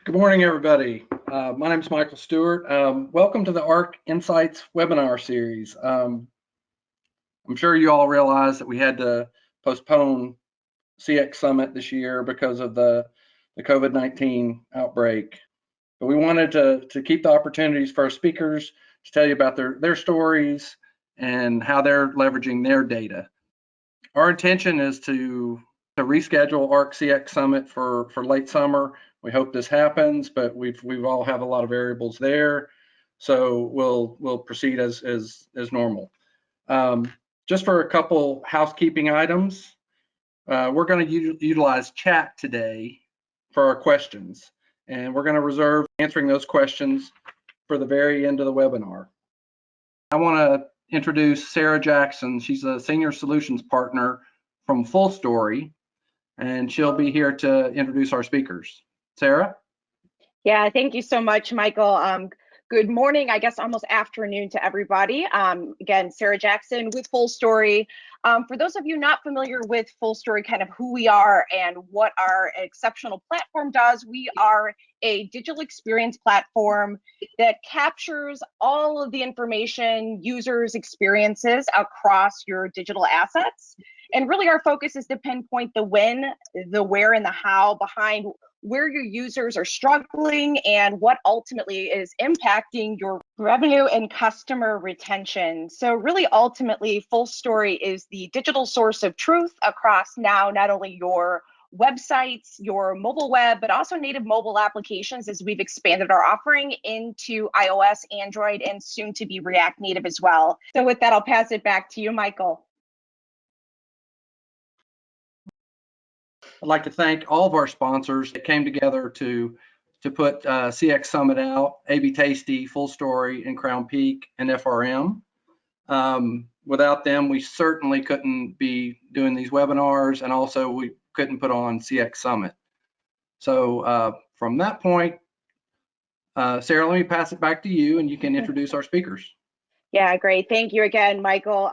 Good morning, everybody. My name is Michael Stewart. Welcome to the ARC Insights webinar series. I'm sure you all realize that we had to postpone CX Summit this year because of the COVID-19 outbreak. But we wanted to keep the opportunities for our speakers to tell you about their stories and how they're leveraging their data. Our intention is to reschedule ARC CX Summit for late summer. We hope this happens, but we've all have a lot of variables there, so we'll proceed as normal. Just for a couple housekeeping items, we're going to utilize chat today for our questions, and we're going to reserve answering those questions for the very end of the webinar. I want to introduce Sarah Jackson. She's a senior solutions partner from FullStory, and she'll be here to introduce our speakers. Sarah? Yeah, thank you so much, Michael. Good morning, I guess almost afternoon to everybody. Again, Sarah Jackson with FullStory. For those of you not familiar with FullStory, kind of who we are and what our exceptional platform does, we are a digital experience platform that captures all of the information, users' experiences across your digital assets. And really our focus is to pinpoint the when, the where, and the how behind where your users are struggling and what ultimately is impacting your revenue and customer retention. So really ultimately FullStory is the digital source of truth across now not only your websites, your mobile web, but also native mobile applications as we've expanded our offering into iOS, Android, and soon to be React Native as well. So with that, I'll pass it back to you, Michael. I'd like to thank all of our sponsors that came together to put CX Summit out: AB Tasty, FullStory, and Crown Peak, and FRM. Without them, we certainly couldn't be doing these webinars, and also we couldn't put on CX Summit. So from that point, Sarah, let me pass it back to you, and you can introduce our speakers. Yeah, great. Thank you again, Michael.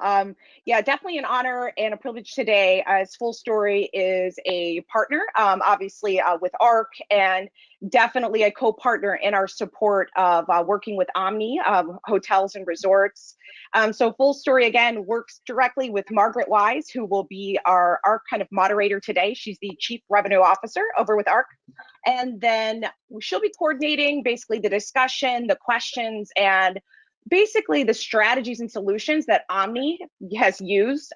Yeah, definitely an honor and a privilege today, as FullStory is a partner, obviously with ARC, and definitely a co-partner in our support of working with Omni Hotels and Resorts. So FullStory, again, works directly with Margaret Wise, who will be our ARC kind of moderator today. She's the Chief Revenue Officer over with ARC. And then she'll be coordinating basically the discussion, the questions, and basically the strategies and solutions that Omni has used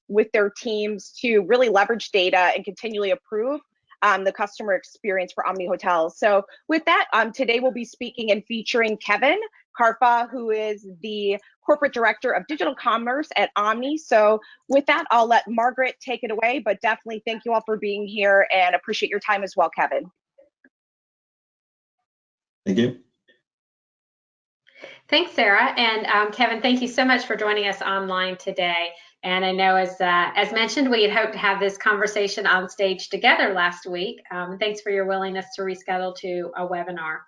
with their teams to really leverage data and continually improve the customer experience for Omni Hotels. So with that, today we'll be speaking and featuring Kevin Carfa, who is the Corporate Director of Digital Commerce at Omni. So with that, I'll let Margaret take it away, but definitely thank you all for being here and appreciate your time as well, Kevin. Thank you. Thanks, Sarah. And Kevin, thank you so much for joining us online today. And I know as mentioned, we had hoped to have this conversation on stage together last week. Thanks for your willingness to reschedule to a webinar.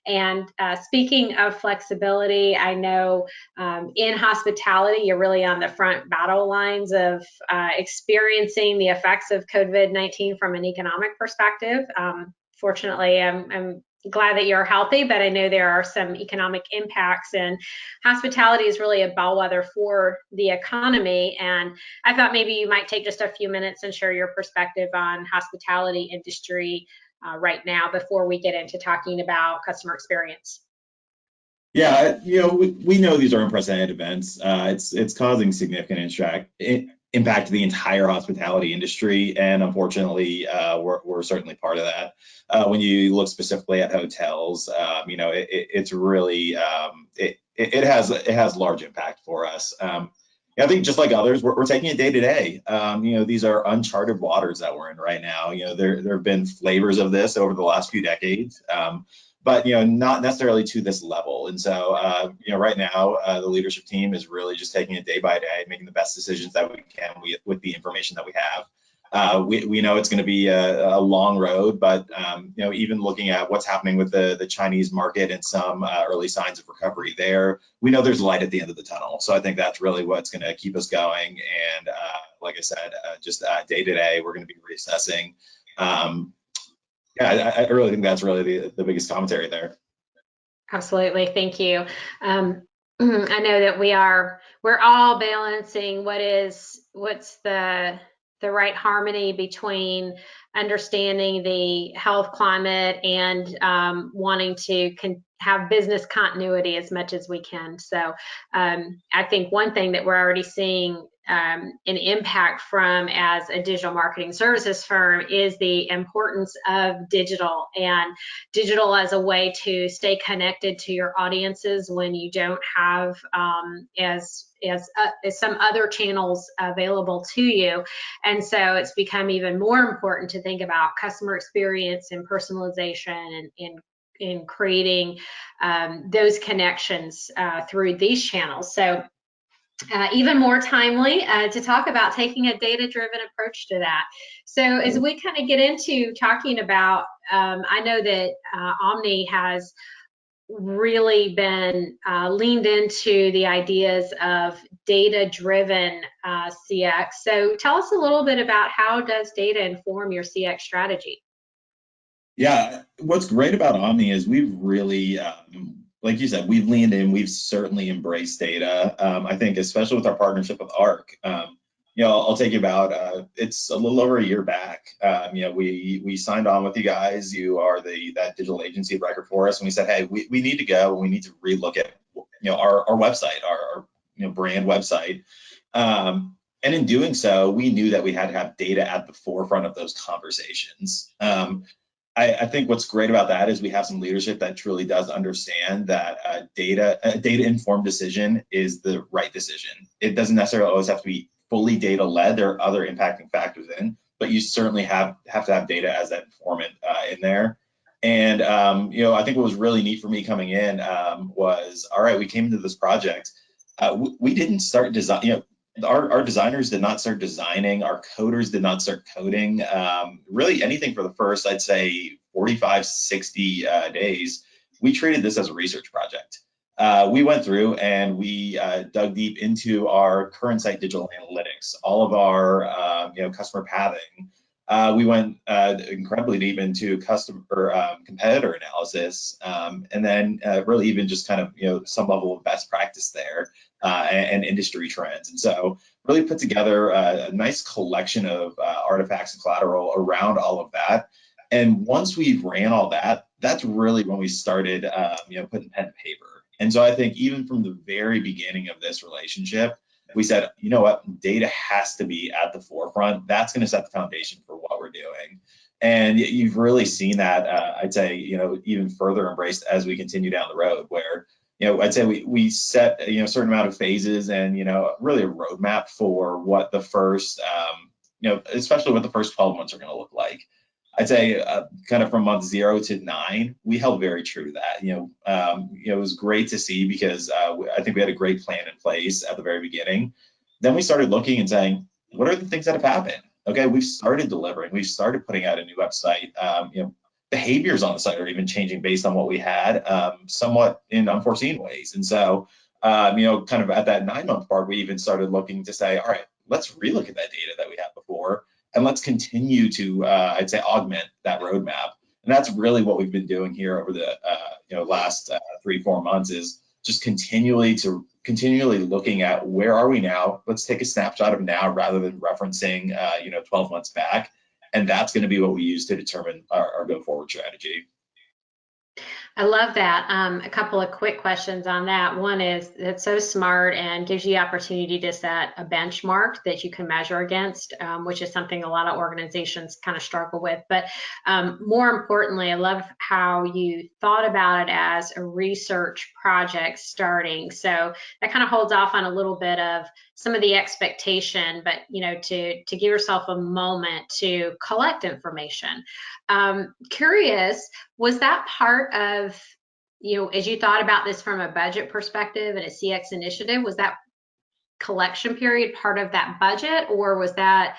And speaking of flexibility, I know in hospitality, you're really on the front battle lines of experiencing the effects of COVID-19 from an economic perspective. Fortunately, I'm glad that you're healthy, but I know there are some economic impacts, and hospitality is really a bellwether for the economy. And I thought maybe you might take just a few minutes and share your perspective on hospitality industry right now before we get into talking about customer experience. Yeah, we know these are unprecedented events. It's causing significant impact to the entire hospitality industry, and unfortunately, we're certainly part of that. When you look specifically at hotels, it's really it has large impact for us. I think just like others, we're taking it day to day. These are uncharted waters that we're in right now. There have been flavors of this over the last few decades. But not necessarily to this level. And so right now the leadership team is really just taking it day by day, making the best decisions that we can with the information that we have. We know it's going to be a long road, but even looking at what's happening with the Chinese market and some early signs of recovery there, we know there's light at the end of the tunnel. So I think that's really what's going to keep us going. And like I said, just day to day, we're going to be reassessing Yeah, I really think that's really the biggest commentary there. Absolutely, thank you. I know that we're all balancing what's the right harmony between understanding the health climate and wanting to have business continuity as much as we can. So I think one thing that we're already seeing an impact from as a digital marketing services firm is the importance of digital as a way to stay connected to your audiences when you don't have as some other channels available to you. And so it's become even more important to think about customer experience and personalization and in creating those connections through these channels. So even more timely to talk about taking a data-driven approach to that. So as we kind of get into talking about, I know that Omni has really been leaned into the ideas of data-driven CX. So tell us a little bit about how does data inform your CX strategy? Yeah, what's great about Omni is we've really, like you said, we've leaned in, we've certainly embraced data. I think especially with our partnership with ARC, I'll take you about, it's a little over a year back. We signed on with you guys. You are that digital agency of record for us. And we said, hey, we need to go and we need to relook at, our website, our brand website. And in doing so, we knew that we had to have data at the forefront of those conversations. I think what's great about that is we have some leadership that truly does understand that a data-informed decision is the right decision. It doesn't necessarily always have to be fully data-led. There are other impacting factors in, but you certainly have to have data as that informant in there. And I think what was really neat for me coming in was, all right, we came into this project. We didn't start design. Our designers did not start designing, our coders did not start coding, really anything for the first, I'd say 45, 60 days. We treated this as a research project. We went through and we dug deep into our current site digital analytics, all of our customer pathing. We went incredibly deep into competitor analysis, and then really even just kind of some level of best practice there and industry trends. And so really put together a nice collection of artifacts and collateral around all of that. And once we ran all that, that's really when we started putting pen to paper. And so I think even from the very beginning of this relationship, we said, you know what, data has to be at the forefront. That's going to set the foundation for what we're doing. And you've really seen that, I'd say, even further embraced as we continue down the road where, I'd say we set, a certain amount of phases and, really a roadmap for what the first, especially what the first 12 months are going to look like. I'd say kind of from month 0 to 9, we held very true to that. It was great to see because I think we had a great plan in place at the very beginning. Then we started looking and saying, what are the things that have happened? Okay, we've started delivering. We've started putting out a new website. Behaviors on the site are even changing based on what we had, somewhat in unforeseen ways. And so, kind of at that 9-month part, we even started looking to say, all right, let's relook at that data that we had before. And let's continue to, I'd say, augment that roadmap. And that's really what we've been doing here over the last 3-4 months is just continually looking at where are we now? Let's take a snapshot of now rather than referencing 12 months back. And that's going to be what we use to determine our go forward strategy. I love that. A couple of quick questions on that. One is it's so smart and gives you the opportunity to set a benchmark that you can measure against, which is something a lot of organizations kind of struggle with. But more importantly, I love how you thought about it as a research project starting. So that kind of holds off on a little bit of some of the expectation, but to give yourself a moment to collect information. Curious, was that part of, as you thought about this from a budget perspective and a CX initiative, was that collection period part of that budget, or was that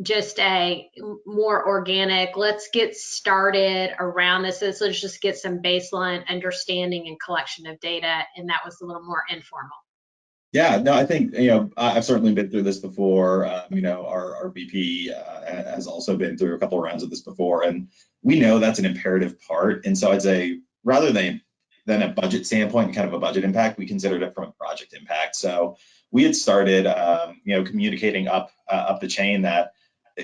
just a more organic, let's get started around this, let's just get some baseline understanding and collection of data, and that was a little more informal? Yeah, no, I think, I've certainly been through this before. Our VP has also been through a couple of rounds of this before, and we know that's an imperative part. And so I'd say rather than a budget standpoint, kind of a budget impact, we considered it from a project impact. So we had started, communicating up the chain that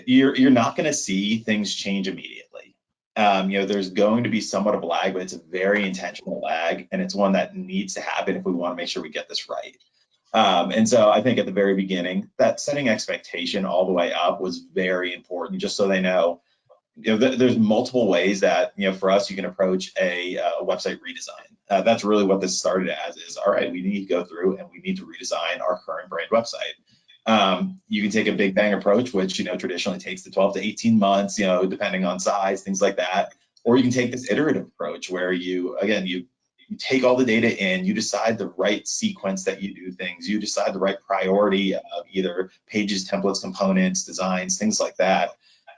you're not going to see things change immediately. There's going to be somewhat of a lag, but it's a very intentional lag, and it's one that needs to happen if we want to make sure we get this right. And so I think at the very beginning, that setting expectation all the way up was very important, just so they know, there's multiple ways that, for us, you can approach a website redesign. That's really what this started as is, all right, we need to go through and we need to redesign our current brand website. You can take a big bang approach, which, traditionally takes the 12 to 18 months, depending on size, things like that. Or you can take this iterative approach where you take all the data in, you decide the right sequence that you do things, you decide the right priority of either pages, templates, components, designs, things like that.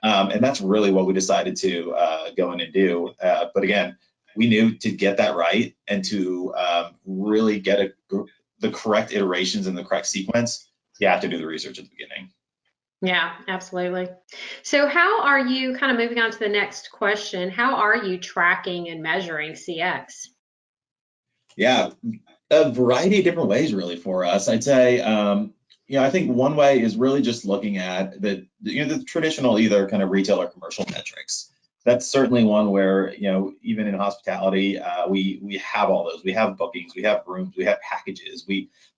And that's really what we decided to go in and do. But again, we knew to get that right and to really get the correct iterations and the correct sequence, you have to do the research at the beginning. Yeah, absolutely. So how are you, kind of moving on to the next question, how are you tracking and measuring CX? Yeah, a variety of different ways really for us. I'd say, I think one way is really just looking at the traditional either kind of retail or commercial metrics. That's certainly one where, even in hospitality, we have all those. We have bookings, we have rooms, we have packages.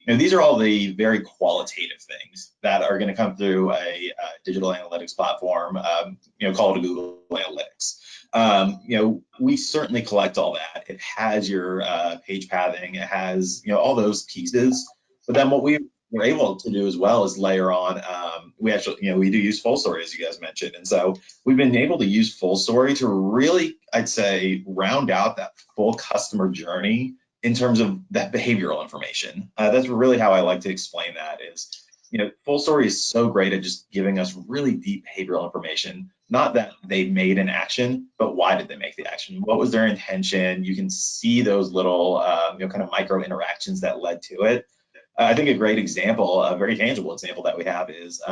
These are all the very qualitative things that are going to come through a digital analytics platform, called Google Analytics. We certainly collect all that. It has your page pathing, it has, all those pieces. But then what we were able to do as well is layer on, we actually, we do use FullStory, as you guys mentioned. And so we've been able to use FullStory to really, I'd say, round out that full customer journey in terms of that behavioral information. That's really how I like to explain that is, FullStory is so great at just giving us really deep behavioral information. Not that they made an action, but why did they make the action? What was their intention? You can see those little, kind of micro interactions that led to it. I think a great example, a very tangible example that we have is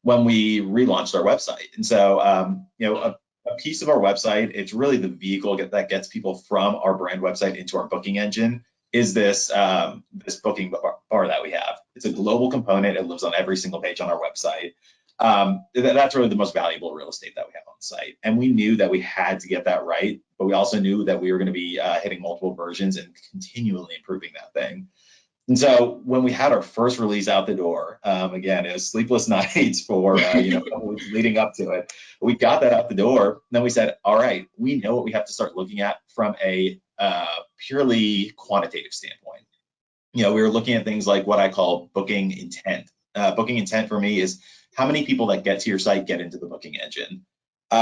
when we relaunched our website. And so, a piece of our website, it's really the vehicle that gets people from our brand website into our booking engine, is this booking bar that we have. It's a global component. It lives on every single page on our website. That's really the most valuable real estate that we have on the site. And we knew that we had to get that right, but we also knew that we were going to be hitting multiple versions and continually improving that thing. And so when we had our first release out the door, again, it was sleepless nights for leading up to it. We got that out the door. And then we said, all right, we know what we have to start looking at from a purely quantitative standpoint. We were looking at things like what I call booking intent. Booking intent for me is how many people that get to your site get into the booking engine.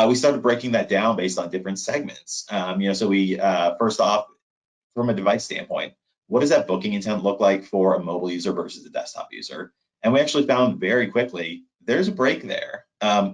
We started breaking that down based on different segments. So we first off, from a device standpoint, what does that booking intent look like for a mobile user versus a desktop user? And we actually found very quickly there's a break there.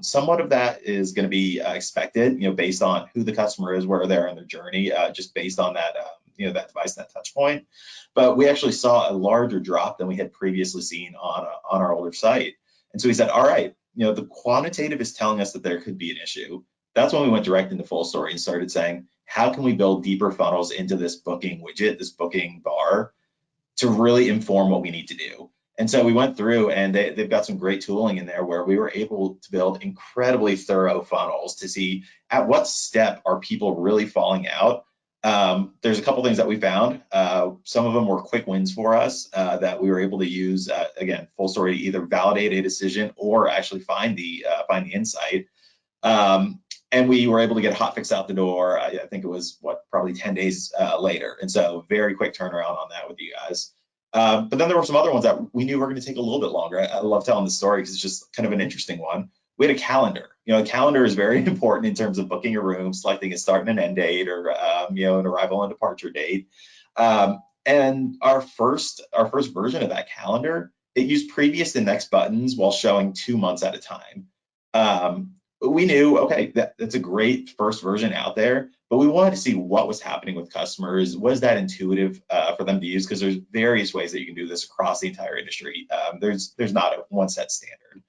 Somewhat of that is going to be expected, based on who the customer is, where they're in their journey, just based on that, that device, that touch point. But we actually saw a larger drop than we had previously seen on our older site. And so we said, all right, the quantitative is telling us that there could be an issue. That's when we went direct into FullStory and started saying, how can we build deeper funnels into this booking widget, this booking bar, to really inform what we need to do? And so we went through, and they've got some great tooling in there where we were able to build incredibly thorough funnels to see at what step are people really falling out. There's a couple things that we found. Some of them were quick wins for us that we were able to use, again, FullStory to either validate a decision or actually find the insight. And we were able to get a hotfix out the door. I think it was probably 10 days later. And so very quick turnaround on that with you guys. But then there were some other ones that we knew were going to take a little bit longer. I love telling the story because it's just kind of an interesting one. We had a calendar. A calendar is very important in terms of booking a room, selecting a start and an end date, or an arrival and departure date. And our first version of that calendar, it used previous and next buttons while showing 2 months at a time. We knew, okay, that's a great first version out there, but we wanted to see what was happening with customers. Was that intuitive for them to use? Because there's various ways that you can do this across the entire industry. There's not a one set standard.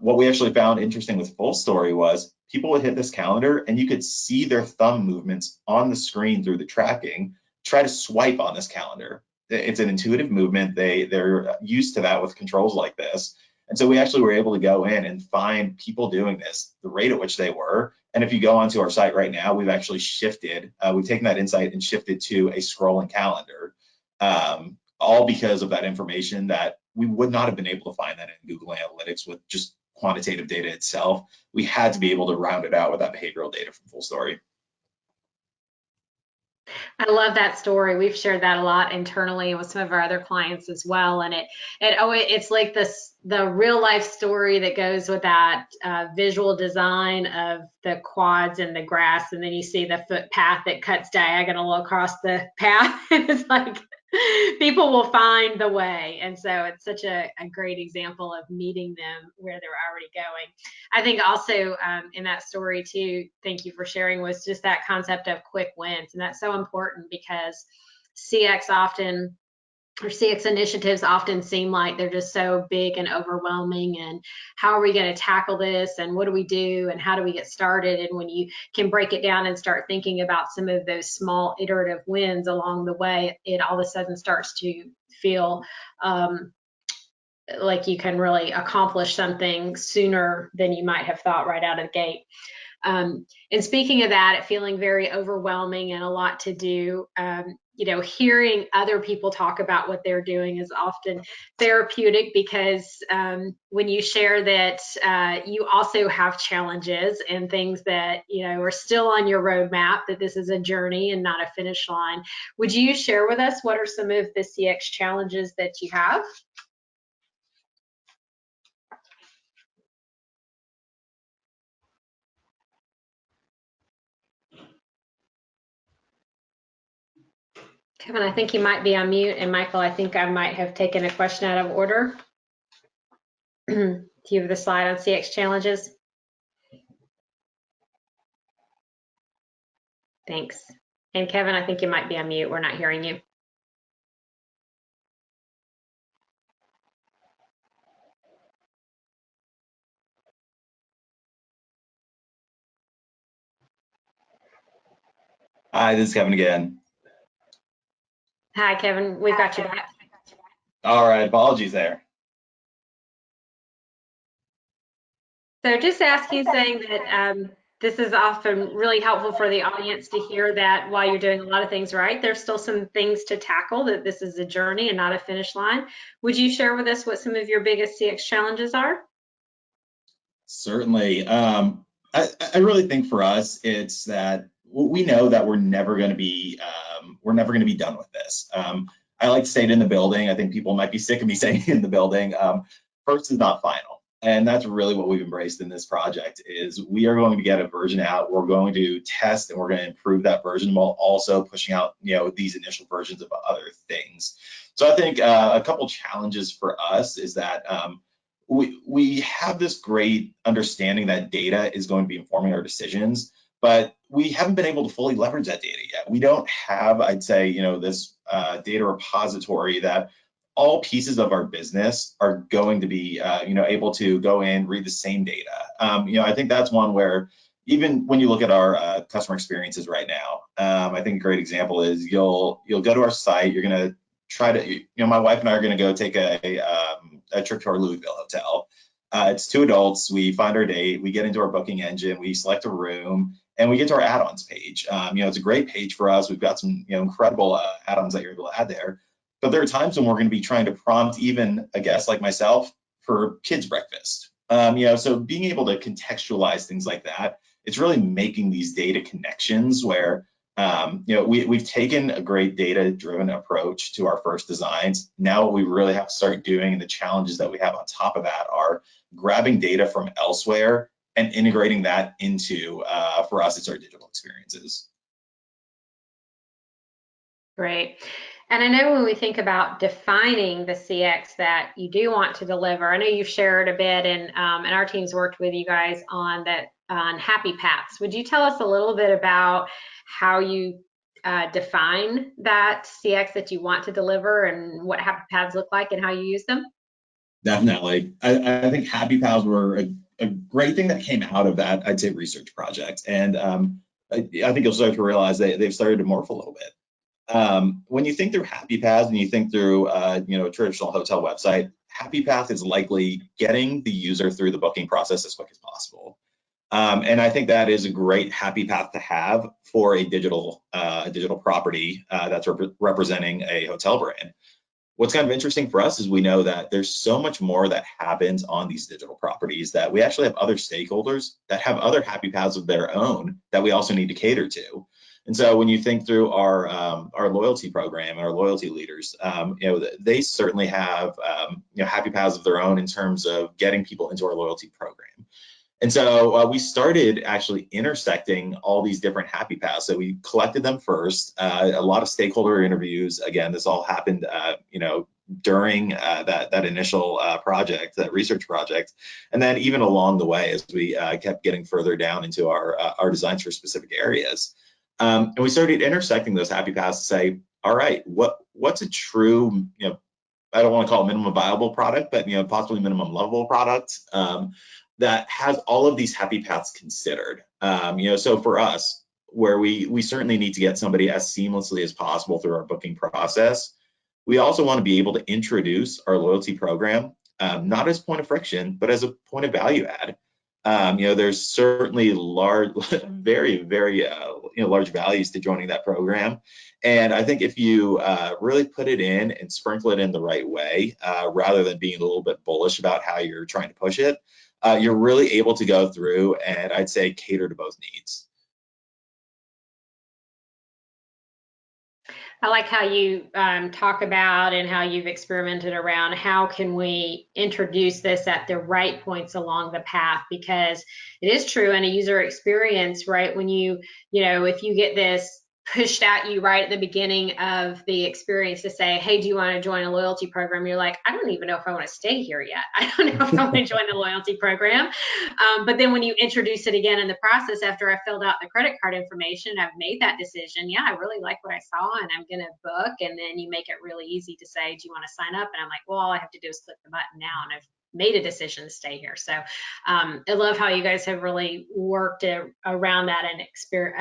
What we actually found interesting with FullStory was people would hit this calendar and you could see their thumb movements on the screen through the tracking, try to swipe on this calendar. It's an intuitive movement. They're used to that with controls like this. And so we actually were able to go in and find people doing this, the rate at which they were. And if you go onto our site right now, we've actually shifted, we've taken that insight and shifted to a scrolling calendar, all because of that information that we would not have been able to find that in Google Analytics with just quantitative data itself. We had to be able to round it out with that behavioral data from FullStory. I love that story. We've shared that a lot internally with some of our other clients as well. And it's like the real life story that goes with that visual design of the quads and the grass. And then you see the footpath that cuts diagonal across the path. And it's like, people will find the way. And so it's such a great example of meeting them where they're already going. I think also in that story too, thank you for sharing, was just that concept of quick wins. And that's so important because CX initiatives often seem like they're just so big and overwhelming, and how are we going to tackle this, and what do we do, and how do we get started? And when you can break it down and start thinking about some of those small iterative wins along the way, it all of a sudden starts to feel like you can really accomplish something sooner than you might have thought right out of the gate. And speaking of that, it feeling very overwhelming and a lot to do, hearing other people talk about what they're doing is often therapeutic, because when you share that you also have challenges and things that, are still on your roadmap, that this is a journey and not a finish line. Would you share with us what are some of the CX challenges that you have? Kevin, I think you might be on mute, and Michael, I think I might have taken a question out of order. Do you have the slide on CX challenges? Thanks. And Kevin, I think you might be on mute. We're not hearing you. Hi, this is Kevin again. Hi, Kevin. We've got you back. All right, apologies there. So just asking, saying that this is often really helpful for the audience to hear that while you're doing a lot of things right, there's still some things to tackle, that this is a journey and not a finish line. Would you share with us what some of your biggest CX challenges are? Certainly. I really think for us, it's that we know that we're never going to be done with this. I like to say it in the building. I think people might be sick of me saying it in the building. First is not final. And that's really what we've embraced in this project, is we are going to get a version out. We're going to test and we're going to improve that version while also pushing out, these initial versions of other things. So I think a couple challenges for us is that we have this great understanding that data is going to be informing our decisions, but we haven't been able to fully leverage that data yet. We don't have, I'd say, this data repository that all pieces of our business are going to be, able to go in, read the same data. I think that's one where even when you look at our customer experiences right now, I think a great example is you'll go to our site, you're going to try to, my wife and I are going to go take a trip to our Louisville hotel. It's 2 adults. We find our date, we get into our booking engine, we select a room, and we get to our add-ons page. It's a great page for us. We've got some, incredible add-ons that you're able to add there. But there are times when we're going to be trying to prompt even a guest like myself for kids' breakfast. So being able to contextualize things like that, it's really making these data connections where, we've taken a great data-driven approach to our first designs. Now what we really have to start doing, and the challenges that we have on top of that, are grabbing data from elsewhere and integrating that into, for us, it's our digital experiences. Great. And I know when we think about defining the CX that you do want to deliver, I know you've shared a bit, and our team's worked with you guys on that. on happy paths. Would you tell us a little bit about how you define that CX that you want to deliver and what happy paths look like and how you use them? Definitely. I think happy paths were a great thing that came out of that, I'd say, research project. And I think you'll start to realize they've started to morph a little bit. When you think through happy paths and you think through a traditional hotel website, happy path is likely getting the user through the booking process as quick as possible. And I think that is a great happy path to have for a digital property that's representing a hotel brand. What's kind of interesting for us is we know that there's so much more that happens on these digital properties that we actually have other stakeholders that have other happy paths of their own that we also need to cater to. And so when you think through our loyalty program and our loyalty leaders, they certainly have happy paths of their own in terms of getting people into our loyalty program. And so we started actually intersecting all these different happy paths. So we collected them first, a lot of stakeholder interviews. Again, this all happened, during that initial project, that research project. And then even along the way, as we kept getting further down into our designs for specific areas. And we started intersecting those happy paths to say, all right, what's a true, I don't want to call it minimum viable product, but possibly minimum lovable product that has all of these happy paths considered. So for us, where we certainly need to get somebody as seamlessly as possible through our booking process, we also want to be able to introduce our loyalty program, not as point of friction, but as a point of value add. There's certainly very, very large values to joining that program. And I think if you really put it in and sprinkle it in the right way, rather than being a little bit bullish about how you're trying to push it, you're really able to go through and I'd say cater to both needs. I like how you talk about and how you've experimented around how can we introduce this at the right points along the path, because it is true in a user experience, right? When if you get this pushed at you right at the beginning of the experience to say, hey, do you want to join a loyalty program? You're like, I don't even know if I want to stay here yet. I don't know if I want to join the loyalty program. But then when you introduce it again in the process, after I filled out the credit card information, I've made that decision. Yeah, I really like what I saw and I'm going to book. And then you make it really easy to say, do you want to sign up? And I'm like, well, all I have to do is click the button now. And I've made a decision to stay here. So I love how you guys have really worked around that and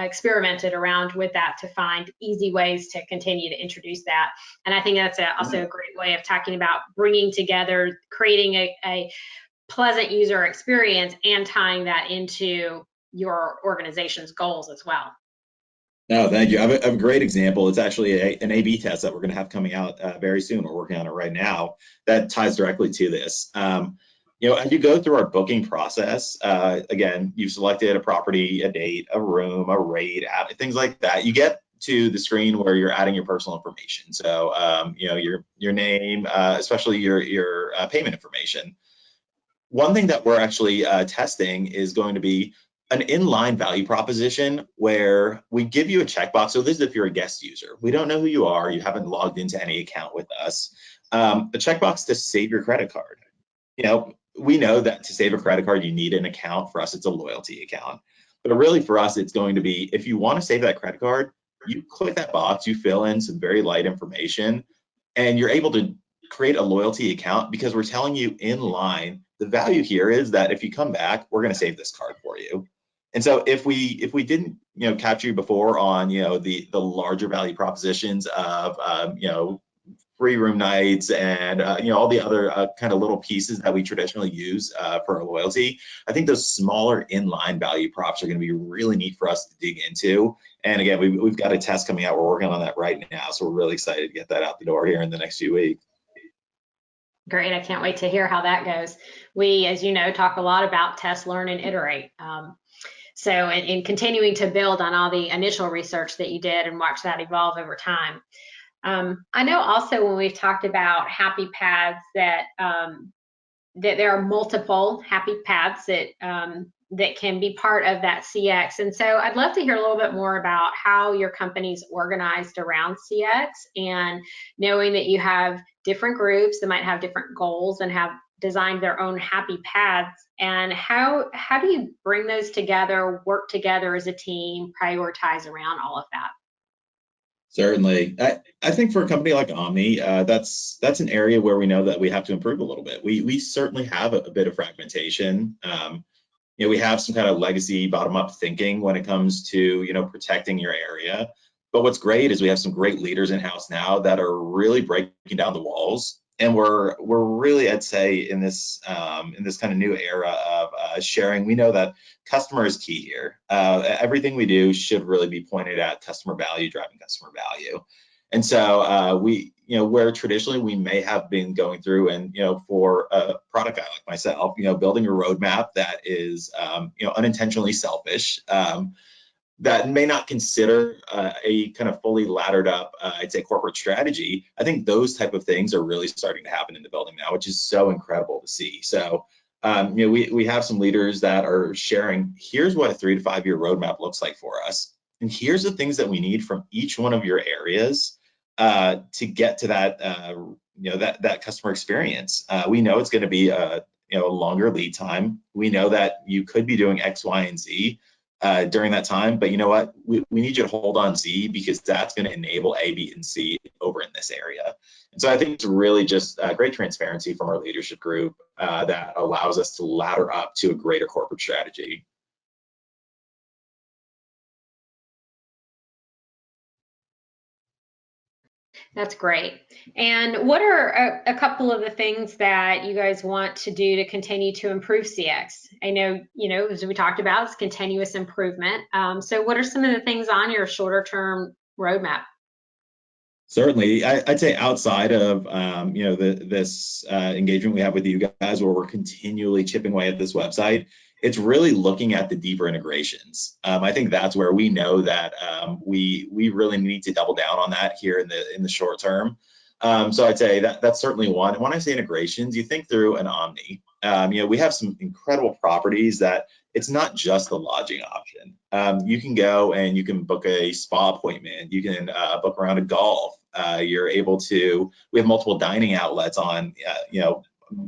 experimented around with that to find easy ways to continue to introduce that. And I think that's also a great way of talking about bringing together, creating a pleasant user experience and tying that into your organization's goals as well. No, thank you. I have a great example. It's actually an A/B test that we're going to have coming out very soon. We're working on it right now that ties directly to this. As you go through our booking process, again, you've selected a property, a date, a room, a rate, things like that. You get to the screen where you're adding your personal information. So, your name, especially your payment information. One thing that we're actually testing is going to be an inline value proposition where we give you a checkbox. So this is if you're a guest user. We don't know who you are. You haven't logged into any account with us. A checkbox to save your credit card. We know that to save a credit card, you need an account. For us, it's a loyalty account. But really for us, it's going to be, if you want to save that credit card, you click that box, you fill in some very light information, and you're able to create a loyalty account because we're telling you in line, the value here is that if you come back, we're going to save this card for you. And so if we didn't capture you before on the larger value propositions of free room nights and all the other kind of little pieces that we traditionally use for our loyalty, I think those smaller inline value props are going to be really neat for us to dig into. And again, we've got a test coming out. We're working on that right now, so we're really excited to get that out the door here in the next few weeks. Great. I can't wait to hear how that goes. We, as you know, talk a lot about test, learn, and iterate. So in continuing to build on all the initial research that you did and watch that evolve over time. I know also when we've talked about happy paths that there are multiple happy paths that can be part of that CX. And so I'd love to hear a little bit more about how your company's organized around CX and knowing that you have different groups that might have different goals and have designed their own happy paths. And how do you bring those together, work together as a team, prioritize around all of that? Certainly. I think for a company like Omni, that's an area where we know that we have to improve a little bit. We certainly have a bit of fragmentation. We have some kind of legacy bottom-up thinking when it comes to, protecting your area. But what's great is we have some great leaders in-house now that are really breaking down the walls. And we're really, I'd say, in this kind of new era of sharing, we know that customer is key here. Everything we do should really be pointed at customer value, driving customer value. And so where traditionally we may have been going through and, for a product guy like myself, building a roadmap that is, unintentionally selfish, that may not consider a kind of fully laddered up, I'd say, corporate strategy. I think those type of things are really starting to happen in the building now, which is so incredible to see. So, we have some leaders that are sharing, here's what a 3 to 5 year roadmap looks like for us. And here's the things that we need from each one of your areas to get to that, that customer experience. We know it's going to be a longer lead time. We know that you could be doing X, Y, and Z during that time, but you know what? We need you to hold on Z because that's going to enable A, B, and C over in this area. And so I think it's really just great transparency from our leadership group that allows us to ladder up to a greater corporate strategy. That's great. And what are a couple of the things that you guys want to do to continue to improve CX? I know, as we talked about, it's continuous improvement. So what are some of the things on your shorter term roadmap? Certainly, I'd say outside of this engagement we have with you guys, where we're continually chipping away at this website, it's really looking at the deeper integrations. I think that's where we know that we really need to double down on that here in the short term. So I'd say that's certainly one. And when I say integrations, you think through an Omni. We have some incredible properties that it's not just the lodging option. You can go and you can book a spa appointment. You can book around a golf. You're able to. We have multiple dining outlets on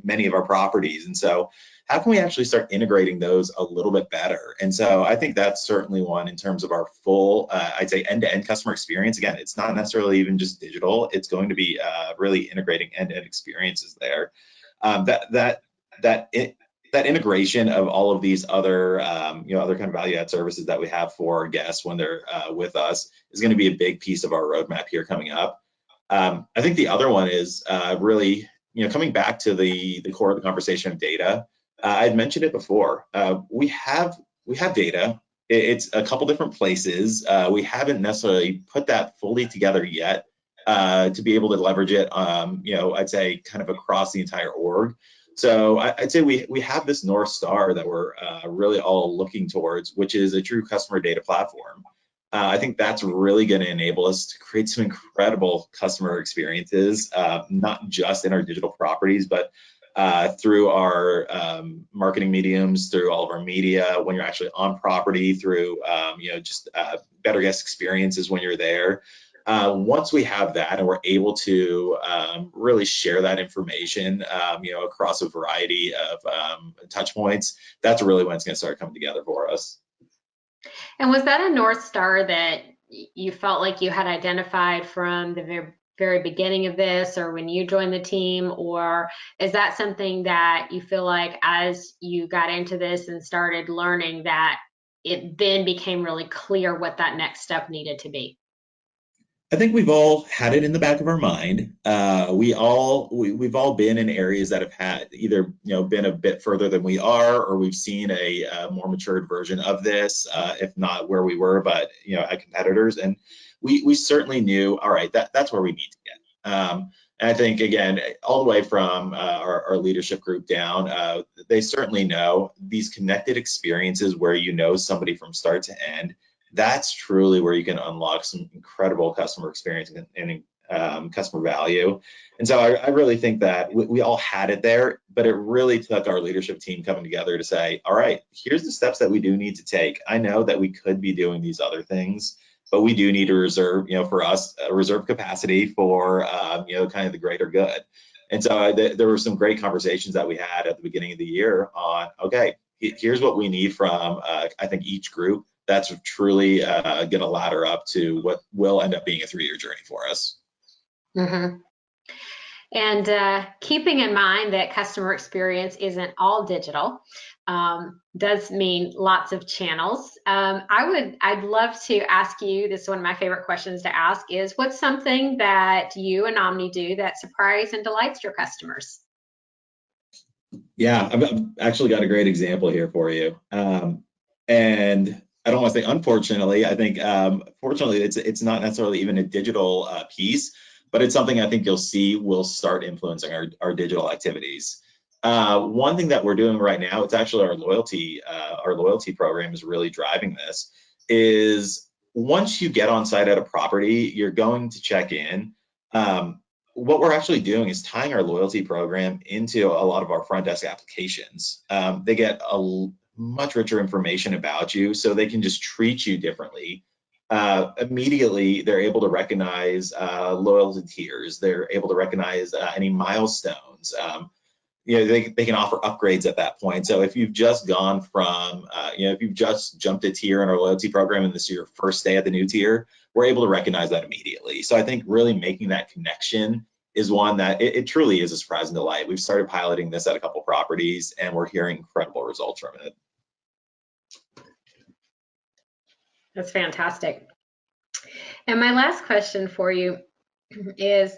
many of our properties, and so how can we actually start integrating those a little bit better? And so I think that's certainly one in terms of our full, I'd say, end-to-end customer experience. Again, it's not necessarily even just digital. It's going to be really integrating end-to-end experiences there. That integration of all of these other, other kind of value-add services that we have for our guests when they're with us is going to be a big piece of our roadmap here coming up. I think the other one is really, coming back to the core of the conversation of data. I'd mentioned it before. We have data. It's a couple different places. We haven't necessarily put that fully together yet to be able to leverage it. I'd say kind of across the entire org. So I'd say we have this North Star that we're really all looking towards, which is a true customer data platform. I think that's really going to enable us to create some incredible customer experiences, not just in our digital properties, but through our marketing mediums, through all of our media, when you're actually on property, through just better guest experiences when you're there. Once we have that and we're able to really share that information, across a variety of touch points, that's really when it's going to start coming together for us. And was that a North Star that you felt like you had identified from the very beginning of this, or when you joined the team, or is that something that you feel like as you got into this and started learning that it then became really clear what that next step needed to be? I think we've all had it in the back of our mind. We've all been in areas that have had either been a bit further than we are, or we've seen a more matured version of this, if not where we were, but at competitors. And we certainly knew, all right, that's where we need to get. And I think again, all the way from our leadership group down, they certainly know these connected experiences where somebody from start to end. That's truly where you can unlock some incredible customer experience and customer value. And so I really think that we all had it there, but it really took our leadership team coming together to say, all right, here's the steps that we do need to take. I know that we could be doing these other things, but we do need to reserve, for us, reserve capacity for, kind of the greater good. And so there were some great conversations that we had at the beginning of the year on, okay, here's what we need from, I think, each group that's truly going to ladder up to what will end up being a 3-year journey for us. Mm-hmm. And keeping in mind that customer experience isn't all digital, does mean lots of channels. I'd love to ask you, this is one of my favorite questions to ask, is what's something that you and Omni do that surprise and delights your customers? Yeah, I've actually got a great example here for you. And I don't want to say unfortunately, I think fortunately it's not necessarily even a digital piece, but it's something I think you'll see will start influencing our digital activities. One thing that we're doing right now, it's actually our loyalty program is really driving this, is once you get on site at a property, you're going to check in. What we're actually doing is tying our loyalty program into a lot of our front desk applications. They get a much richer information about you, so they can just treat you differently. Immediately, they're able to recognize loyalty tiers. They're able to recognize any milestones. They can offer upgrades at that point. So if you've just gone from, if you've just jumped a tier in our loyalty program and this is your first day at the new tier, we're able to recognize that immediately. So I think really making that connection is one that it truly is a surprise and delight. We've started piloting this at a couple properties and we're hearing incredible results from it. That's fantastic. And my last question for you is,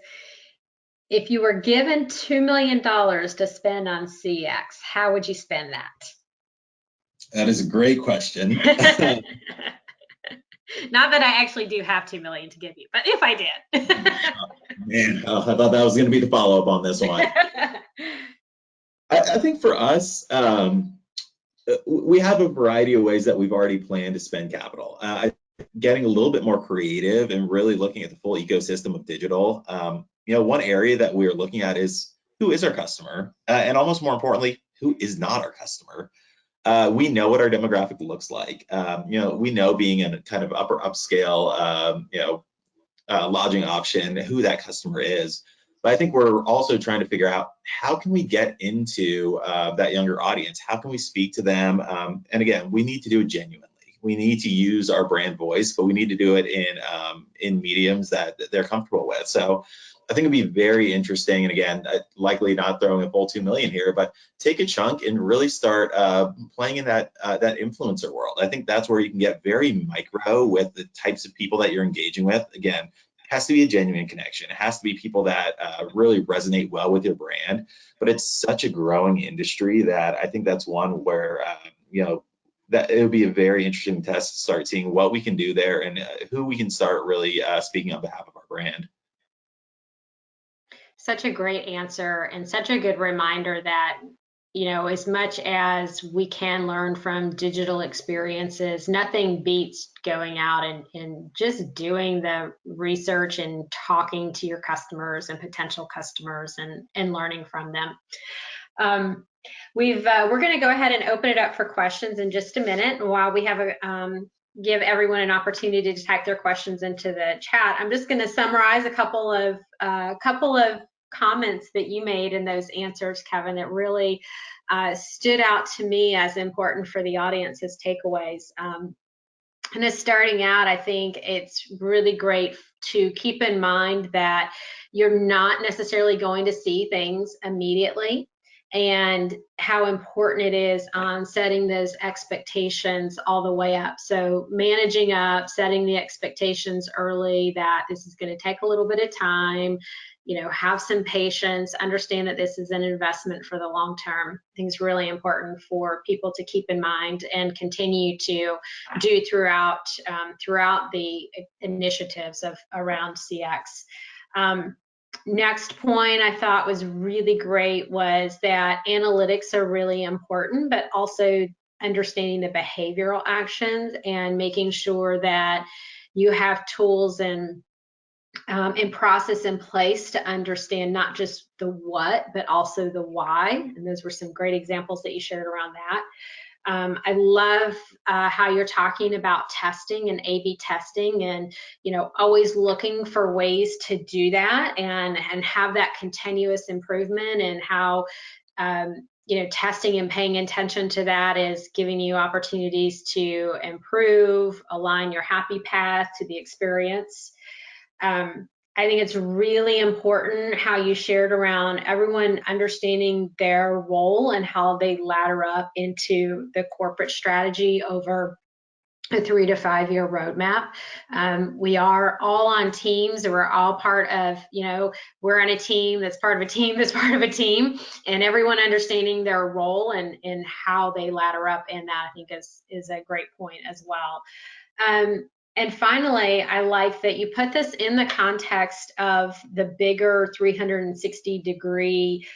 if you were given $2 million to spend on CX, how would you spend that? That is a great question. Not that I actually do have $2 million to give you, but if I did. Man, I thought that was going to be the follow-up on this one. I think for us, we have a variety of ways that we've already planned to spend capital. Getting a little bit more creative and really looking at the full ecosystem of digital. One area that we're looking at is who is our customer, and almost more importantly, who is not our customer. We know what our demographic looks like. We know being in a kind of upper upscale, lodging option, who that customer is. But I think we're also trying to figure out how can we get into that younger audience? How can we speak to them? And again, we need to do it genuinely. We need to use our brand voice, but we need to do it in mediums that they're comfortable with. So I think it'd be very interesting. And again, likely not throwing a full $2 million here, but take a chunk and really start playing in that influencer world. I think that's where you can get very micro with the types of people that you're engaging with. Again, it has to be a genuine connection. It has to be people that really resonate well with your brand. But it's such a growing industry that I think that's one where that it would be a very interesting test to start seeing what we can do there and who we can start really speaking on behalf of our brand. Such a great answer and such a good reminder that, as much as we can learn from digital experiences, nothing beats going out and just doing the research and talking to your customers and potential customers and learning from them. We're going to go ahead and open it up for questions in just a minute. While we have give everyone an opportunity to type their questions into the chat, I'm just going to summarize a couple of comments that you made in those answers, Kevin, that really stood out to me as important for the audience's takeaways. And as starting out, I think it's really great to keep in mind that you're not necessarily going to see things immediately, and how important it is on setting those expectations all the way up. So managing up, setting the expectations early that this is going to take a little bit of time, have some patience, understand that this is an investment for the long term. I think it's really important for people to keep in mind and continue to do throughout the initiatives around CX. Next point I thought was really great was that analytics are really important, but also understanding the behavioral actions and making sure that you have tools and process in place to understand not just the what, but also the why. And those were some great examples that you shared around that. I love how you're talking about testing and A/B testing, and always looking for ways to do that and have that continuous improvement, and how testing and paying attention to that is giving you opportunities to improve, align your happy path to the experience. I think it's really important how you shared around everyone understanding their role and how they ladder up into the corporate strategy over a 3 to 5 year roadmap. We are all on teams, and we're all part of, we're on a team that's part of a team that's part of a team, and everyone understanding their role and how they ladder up in that, I think is a great point as well. And finally, I like that you put this in the context of the bigger 360-degree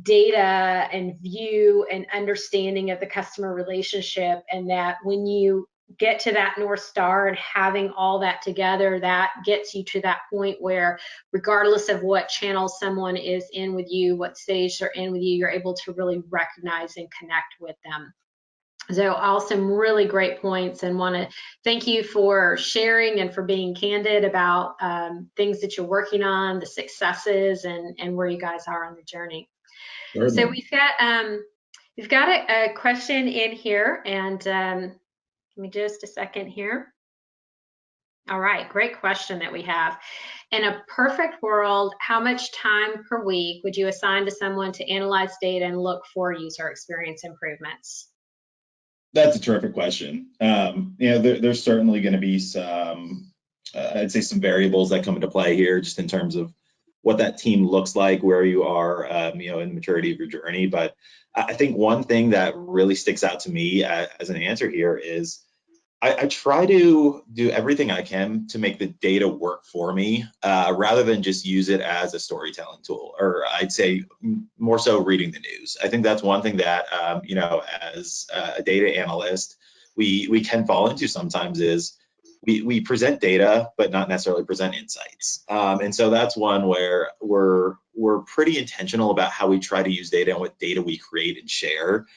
data and view and understanding of the customer relationship, and that when you get to that North Star and having all that together, that gets you to that point where, regardless of what channel someone is in with you, what stage they're in with you, you're able to really recognize and connect with them. So all some really great points, and want to thank you for sharing and for being candid about things that you're working on, the successes, and where you guys are on the journey. Certainly. So we've got a question in here, and give me just a second here. All right, great question that we have. In a perfect world, how much time per week would you assign to someone to analyze data and look for user experience improvements? That's a terrific question. There's certainly going to be some, I'd say, some variables that come into play here, just in terms of what that team looks like, where you are, in the maturity of your journey. But I think one thing that really sticks out to me as an answer here is I try to do everything I can to make the data work for me, rather than just use it as a storytelling tool, or I'd say more so reading the news. I think that's one thing that, as a data analyst, we can fall into sometimes, is we present data, but not necessarily present insights. And so that's one where we're pretty intentional about how we try to use data and what data we create and share.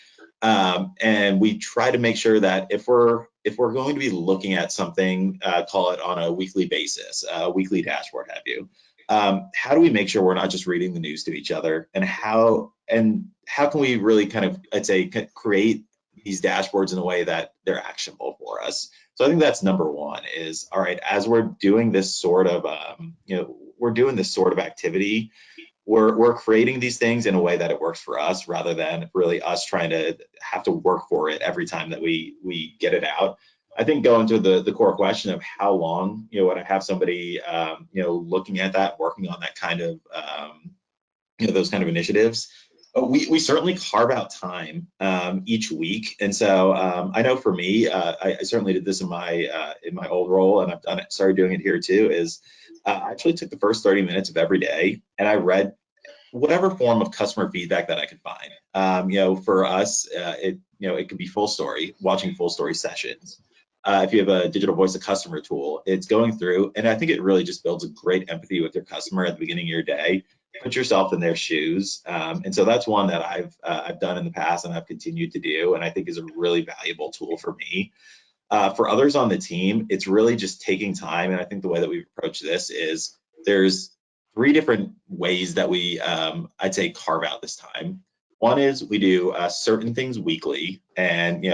And we try to make sure that if we're going to be looking at something, call it on a weekly basis, weekly dashboard, have you, how do we make sure we're not just reading the news to each other, and how can we really kind of, I'd say, create these dashboards in a way that they're actionable for us? So I think that's number one, is, all right, as we're doing this sort of, activity, we're creating these things in a way that it works for us, rather than really us trying to have to work for it every time that we get it out. I think going to the core question of how long, would I have somebody, looking at that, working on that kind of, those kind of initiatives. We certainly carve out time each week, and so I know for me, I certainly did this in my old role, and I've started doing it here too. Is I actually took the first 30 minutes of every day, and I read whatever form of customer feedback that I could find. For us, it could be FullStory, watching FullStory sessions. If you have a digital voice of customer tool, it's going through, and I think it really just builds a great empathy with your customer at the beginning of your day. Put yourself in their shoes, and so that's one that I've done in the past, and I've continued to do, and I think is a really valuable tool for me. For others on the team, it's really just taking time, and I think the way that we've approached this is there's 3 different ways that we, I'd say, carve out this time. One is we do certain things weekly, and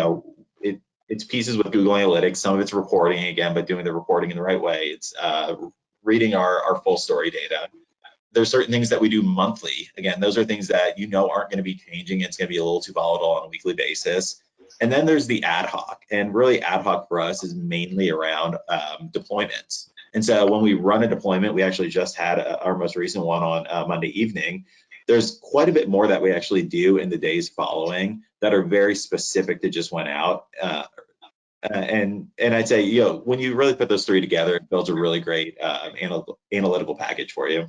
it's pieces with Google Analytics. Some of it's reporting again, but doing the reporting in the right way. It's reading our FullStory data. There's certain things that we do monthly. Again, those are things that aren't going to be changing. It's going to be a little too volatile on a weekly basis. And then there's the ad hoc, and really ad hoc for us is mainly around deployments. And so when we run a deployment, we actually just had our most recent one on Monday evening. There's quite a bit more that we actually do in the days following that are very specific to just went out. And I'd say, when you really put those 3 together, it builds a really great analytical package for you.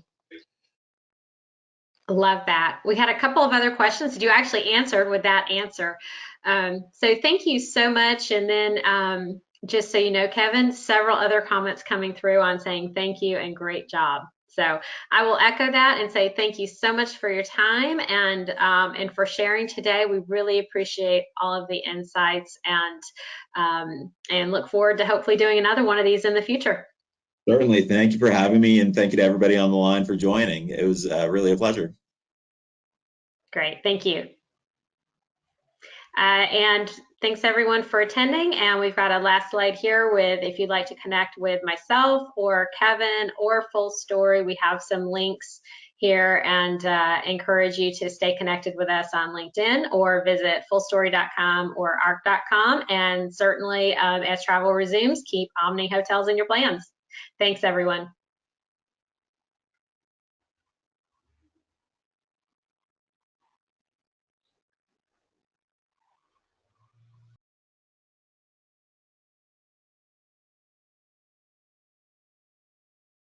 Love that. We had a couple of other questions that you actually answered with that answer. So thank you so much. And then just so you know, Kevin, several other comments coming through on saying thank you and great job. So I will echo that and say thank you so much for your time and for sharing today. We really appreciate all of the insights and look forward to hopefully doing another one of these in the future. Certainly. Thank you for having me, and thank you to everybody on the line for joining. It was really a pleasure. Great. Thank you. And thanks everyone for attending. And we've got a last slide here with, if you'd like to connect with myself or Kevin or FullStory, we have some links here, and encourage you to stay connected with us on LinkedIn or visit fullstory.com or arc.com. And certainly as travel resumes, keep Omni Hotels in your plans. Thanks everyone.